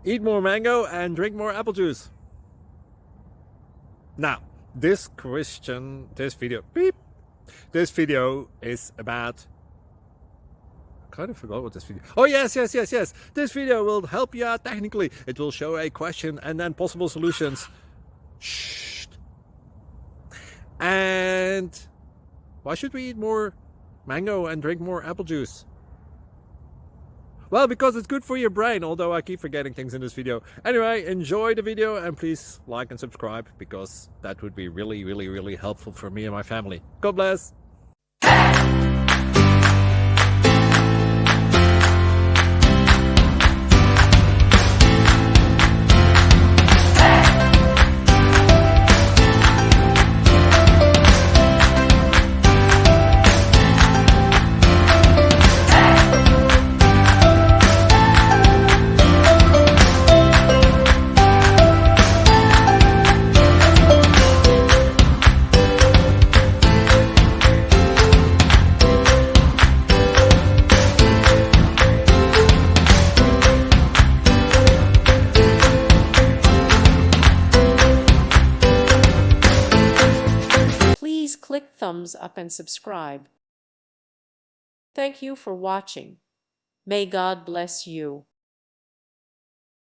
Eat more mango and drink more apple juice. Now, this video is about, I kind of forgot what this video. Oh, yes. This video will help you out technically. It will show a question and then possible solutions. Shh. And why should we eat more mango and drink more apple juice? Well, because it's good for your brain, although I keep forgetting things in this video. Anyway, enjoy the video and please like and subscribe, because that would be really helpful for me and my family. God bless! Please click thumbs up and subscribe. Thank you for watching. May God bless you.